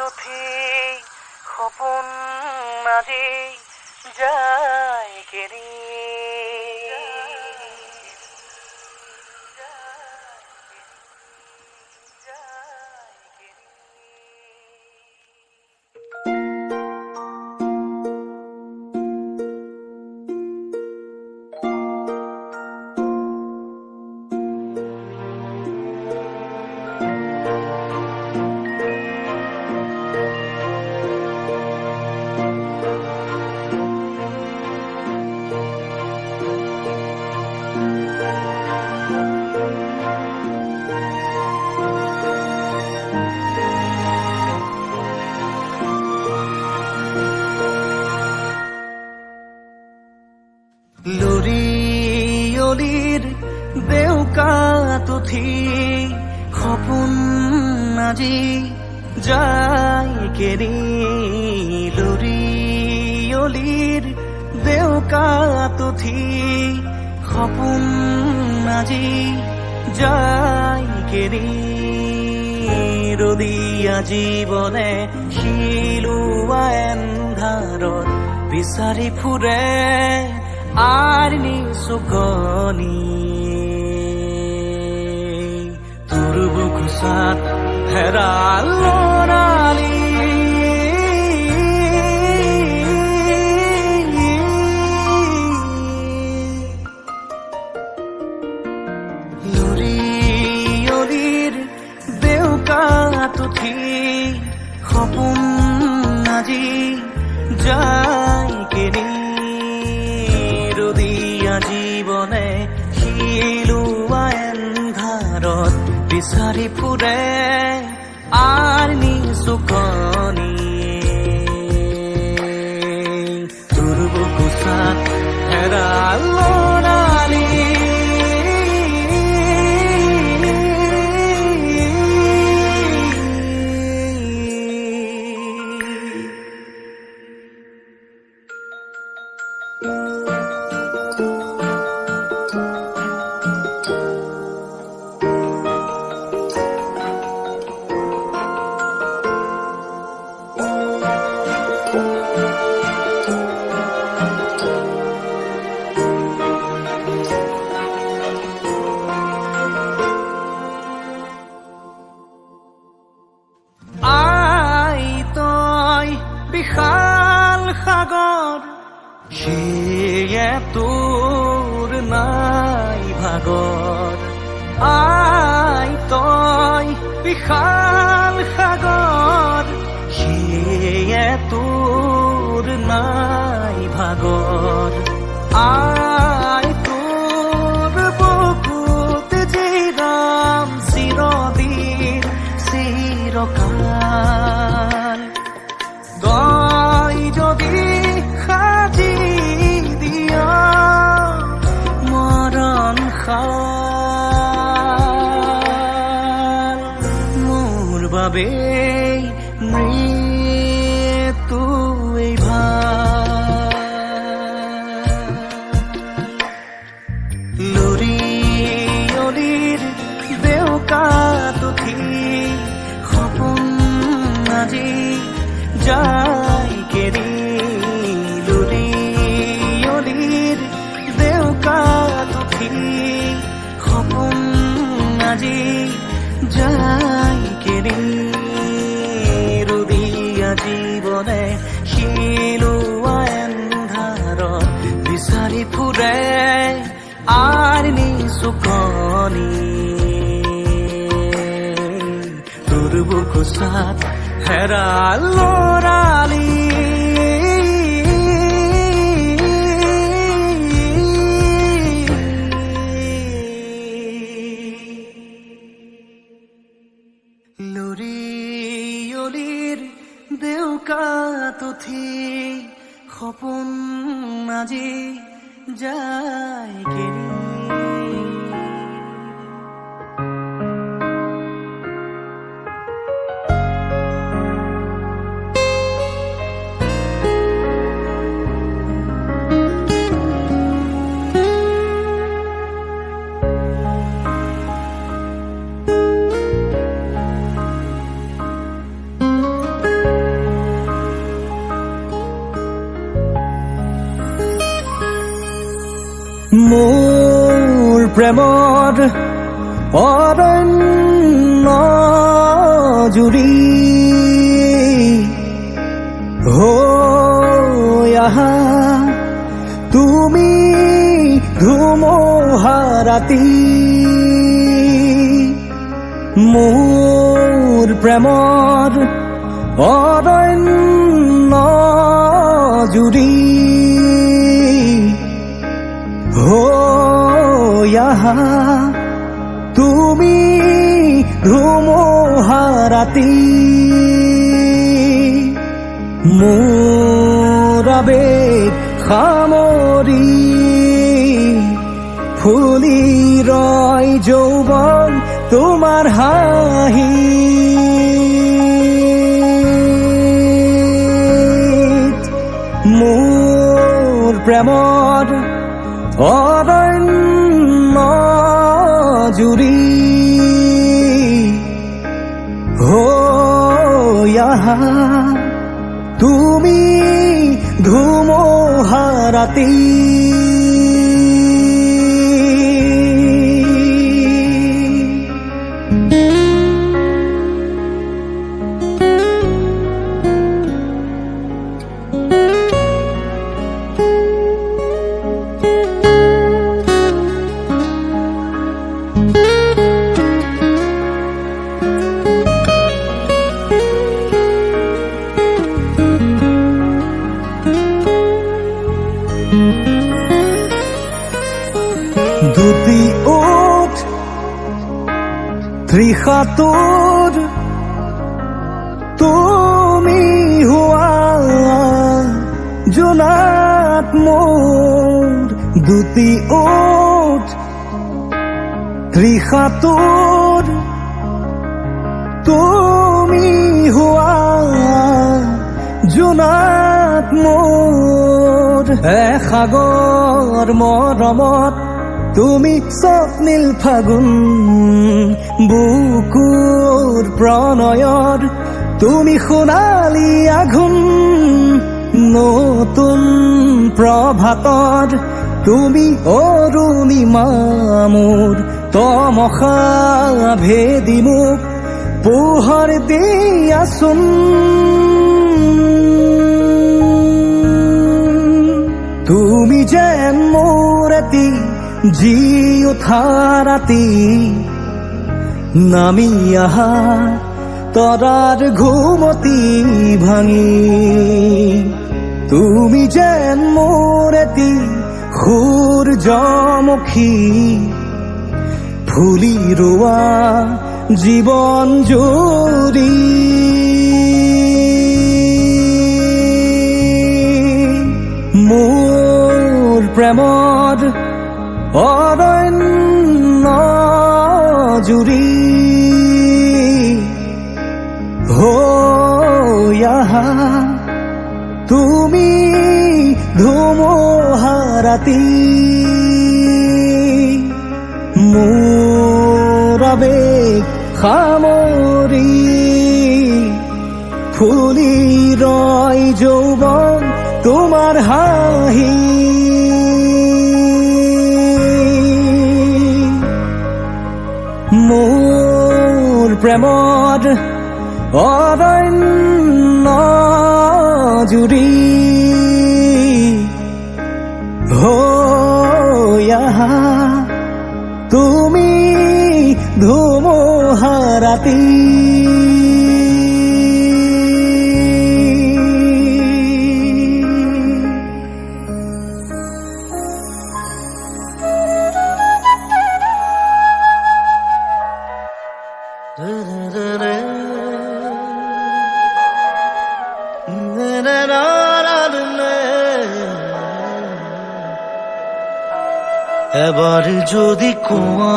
উঠি সপোন আজি যায় কেৰি লৰিয়লিৰ বেউকাত উঠি সপোন আজি যায় কেৰি লৰিয়লিৰ বেউকাত উঠি সপোন আজি যায় কেৰি ৰদিয়া জীৱনে শিলোৱা এন্ধাৰত বিচাৰি ফুৰে আৰনি সুগনি তোৰ বুকুচাত হেৰাল লৰালি লৰিয়লিৰ বেউকাত উঠি সপোন আজি যায় কেৰি ৰদিয়া জীৱনে শিলোৱা এন্ধাৰত বিচাৰি ফুৰে আৰনি সুকনি তোৰ বুকুচাত হেৰাল লৰালি বিশাল সাগৰ সেয়ে তোৰ নাই ভাগৰ আই তই বিশাল সাগৰ সেয়ে তোৰ নাই ভাগৰ আই তোৰ বুকুত জিৰাম চিৰদিন চিৰকাল তই যদি সাজি দিয়া মৰণ মোৰ বাবে মৃত্যুই লৰিয়লিৰ বেউকাত উঠি সপোন আজি যায় কেৰি লৰিয়লিৰ বেউকাত উঠি সপোন আজি যায় কেৰি ৰদিয়া জীৱনে শিলোৱা এন্ধাৰত বিচাৰি ফুৰে আৰনি সুকনি তোৰ বুকুচাত হেৰাল লৰালি লৰিয়লিৰ বেউকাত উঠি সপোন আজি যায় কেৰি মোৰ প্ৰেমৰ অৰণ্য জুৰি হৈ আহা তুমি ধুমুহা ৰাতি মোৰ প্ৰেমৰ অৰণ্য জুৰি হৈ আহা তুমি ধুমুহা ৰাতি মোৰ আবেগ সামৰি ফুলি ৰয় যৌৱন তোমাৰ হাঁহিত মোৰ প্ৰেমৰ অৰণ্য জুৰি হৈ আহা তুমি ধুমুহা ৰাতি দুটি ওঠ ত্ৰিশাটোৰ তুমি হোৱা জোনাত মোৰ দুটি ওঠ ত্ৰিশাটোৰ তুমি হোৱা জোনাত মোৰ এসাগৰ মৰমত তুমি স্বপ্নিল ফাগুন বুকুৰ প্ৰণয়ৰ তুমি সোণালী আঘোণ নতুন প্ৰভাতৰ তুমি অৰুণিমা মোৰ তমসা ভেদি মোক পোহৰ দিয়াচোন তুমি যেন মোৰ এটি জি উঠা ৰাতি নামি আহা তৰাৰ ঘুমতি ভাঙি তুমি যেন মোৰ এটি সূৰ্যমুখী ফুলি ৰোৱা জীৱন জুৰি মোৰ প্ৰেমৰ অৰণ্য জুৰি হৈ আহা তুমি ধুমুহা ৰাতি মোৰ আবেগ সামৰি ফুলি ৰয় যৌৱন তোমাৰ হাঁহি মোৰ প্ৰেমৰ অৰণ্য জুৰি হৈ আহা তুমি ধুমুহা ৰাতি এবাৰ যদি কোয়া